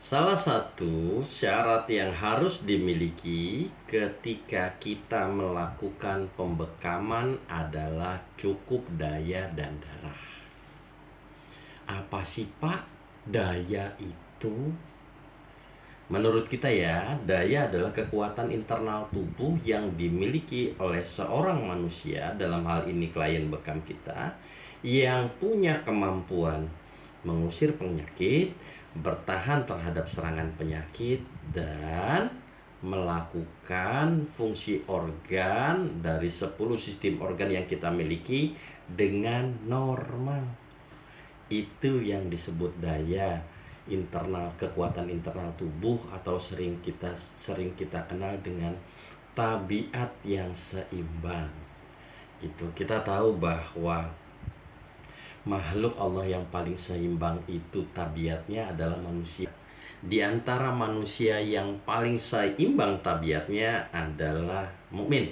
Salah satu syarat yang harus dimiliki ketika kita melakukan pembekaman adalah cukup daya dan darah. Apa sih Pak daya itu? Menurut kita ya, daya adalah kekuatan internal tubuh yang dimiliki oleh seorang manusia, dalam hal ini klien bekam kita, yang punya kemampuan mengusir penyakit, bertahan terhadap serangan penyakit, dan melakukan fungsi organ dari 10 sistem organ yang kita miliki dengan normal. Itu yang disebut daya internal, kekuatan internal tubuh, atau sering kita kenal dengan tabiat yang seimbang. Gitu. Kita tahu bahwa makhluk Allah yang paling seimbang itu tabiatnya adalah manusia. Di antara manusia yang paling seimbang tabiatnya adalah mukmin.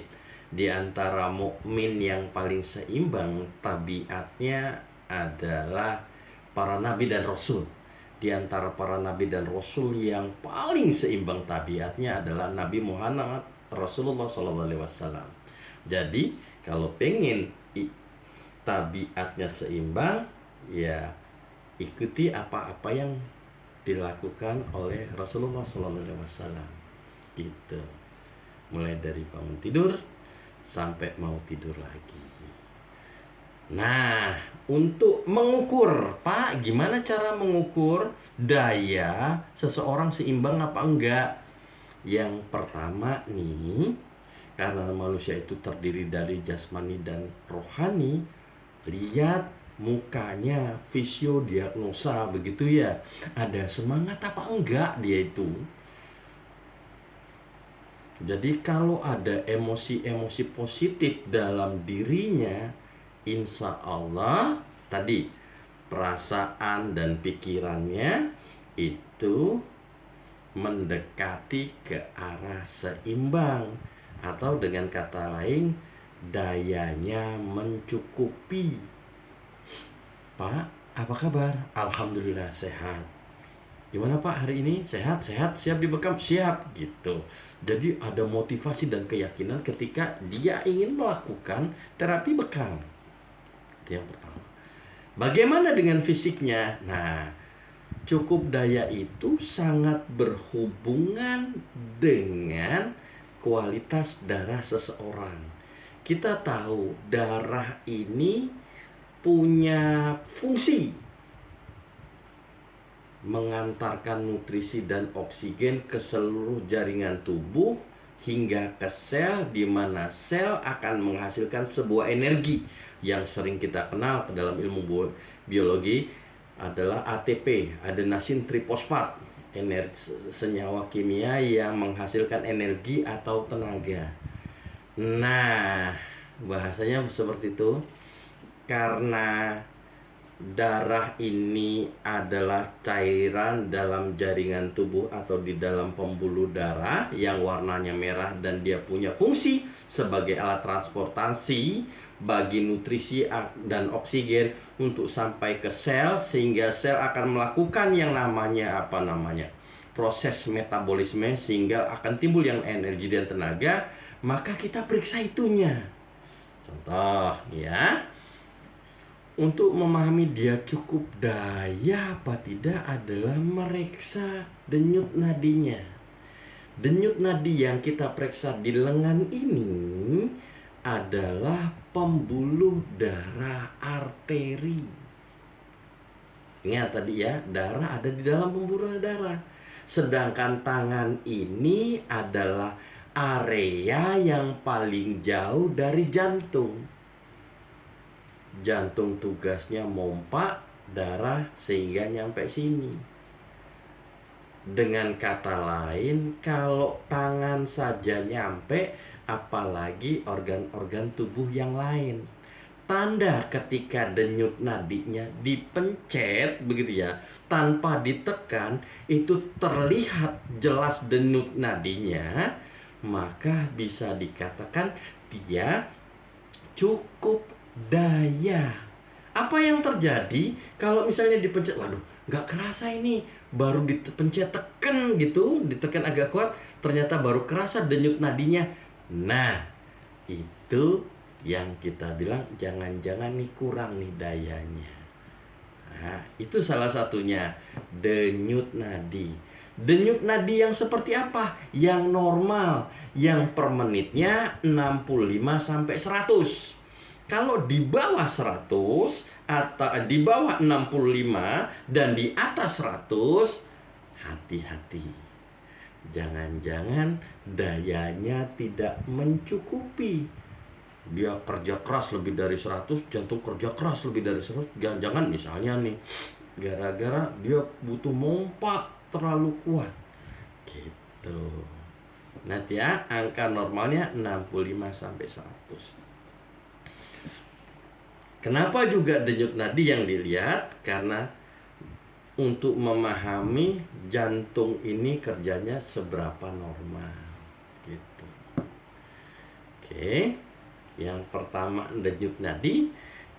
Di antara mukmin yang paling seimbang tabiatnya adalah para nabi dan rasul. Di antara para nabi dan rasul yang paling seimbang tabiatnya adalah Nabi Muhammad Rasulullah SAW. Jadi kalau pengen tabiatnya seimbang, ya ikuti apa-apa yang dilakukan oleh Rasulullah SAW. Gitu. Mulai dari bangun tidur sampai mau tidur lagi. Nah, untuk mengukur, Pak, gimana cara mengukur daya seseorang seimbang apa enggak? Yang pertama nih, karena manusia itu terdiri dari jasmani dan rohani, lihat mukanya, fisiodiagnosa begitu ya. Ada semangat apa enggak dia itu? Jadi kalau ada emosi-emosi positif dalam dirinya, insya Allah tadi perasaan dan pikirannya itu mendekati ke arah seimbang, atau dengan kata lain dayanya mencukupi. Pak, apa kabar? Alhamdulillah sehat. Gimana Pak hari ini? Sehat, sehat, siap dibekam? Siap, gitu. Jadi ada motivasi dan keyakinan ketika dia ingin melakukan terapi bekam. Itu yang pertama. Bagaimana dengan fisiknya? Nah, cukup daya itu sangat berhubungan dengan kualitas darah seseorang. Kita tahu darah ini punya fungsi mengantarkan nutrisi dan oksigen ke seluruh jaringan tubuh hingga ke sel, di mana sel akan menghasilkan sebuah energi yang sering kita kenal dalam ilmu biologi adalah ATP, adenosine trifosfat, senyawa kimia yang menghasilkan energi atau tenaga. Nah, bahasanya seperti itu karena darah ini adalah cairan dalam jaringan tubuh atau di dalam pembuluh darah yang warnanya merah, dan dia punya fungsi sebagai alat transportasi bagi nutrisi dan oksigen untuk sampai ke sel, sehingga sel akan melakukan yang namanya proses metabolisme, sehingga akan timbul yang energi dan tenaga. Maka kita periksa itunya. Contoh ya, untuk memahami dia cukup daya apa tidak adalah meriksa denyut nadinya. Denyut nadi yang kita periksa di lengan ini adalah pembuluh darah arteri. Ingat tadi ya, darah ada di dalam pembuluh darah. Sedangkan tangan ini adalah area yang paling jauh dari jantung. Jantung tugasnya mompa darah sehingga nyampe sini. Dengan kata lain, kalau tangan saja nyampe, apalagi organ-organ tubuh yang lain. Tanda ketika denyut nadinya dipencet begitu ya, tanpa ditekan, itu terlihat jelas denyut nadinya, maka bisa dikatakan dia cukup daya. Apa yang terjadi kalau misalnya dipencet, waduh, nggak kerasa ini, baru dipencet tekan gitu, ditekan agak kuat, ternyata baru kerasa denyut nadinya. Nah, itu yang kita bilang jangan-jangan nih kurang nih dayanya. Nah, itu salah satunya denyut nadi. Denyut nadi yang seperti apa? Yang normal, yang per menitnya 65 sampai 100. Kalau di bawah 100 atau di bawah 65 dan di atas 100, hati-hati. Jangan-jangan dayanya tidak mencukupi. Dia kerja keras lebih dari 100, jantung kerja keras lebih dari 100. Jangan-jangan misalnya nih, gara-gara dia butuh mompa terlalu kuat. Gitu. Nanti ya, angka normalnya 65 sampai 100. Kenapa juga denyut nadi yang dilihat? Karena untuk memahami jantung ini kerjanya seberapa normal. Gitu. Oke. Yang pertama, denyut nadi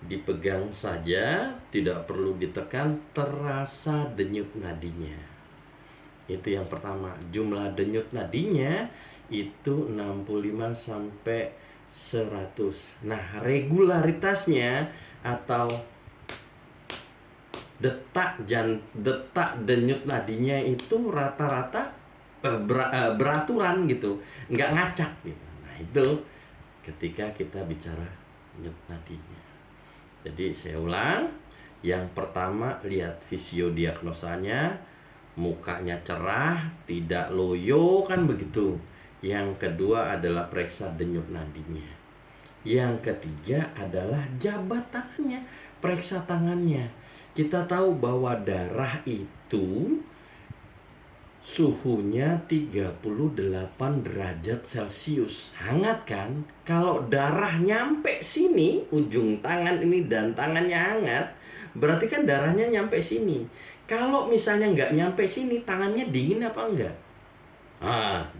dipegang saja, tidak perlu ditekan, terasa denyut nadinya. Itu yang pertama. Jumlah denyut nadinya itu 65 sampai 100. Nah, regularitasnya atau detak denyut nadinya itu rata-rata beraturan gitu, nggak ngacak gitu. Nah, itu ketika kita bicara denyut nadinya. Jadi saya ulang, yang pertama lihat fisiodiagnosanya, mukanya cerah, tidak loyo kan begitu. Yang kedua adalah periksa denyut nadinya. Yang ketiga adalah jabat tangannya, periksa tangannya. Kita tahu bahwa darah itu suhunya 38 derajat Celcius. Hangat kan? Kalau darah nyampe sini, ujung tangan ini dan tangannya hangat, berarti kan darahnya nyampe sini. Kalau misalnya nggak nyampe sini, tangannya dingin apa enggak?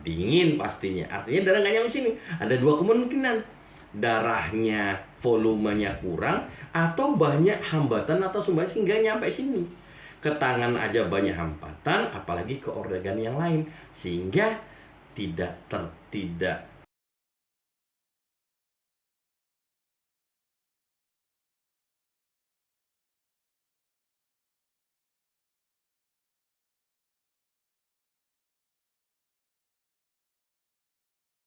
Dingin pastinya. Artinya darah nggak nyampe sini. Ada dua kemungkinan. Darahnya volumenya kurang, atau banyak hambatan atau sumbatan sehingga nyampe sini. Ke tangan aja banyak hambatan, apalagi ke organ yang lain, sehingga tidak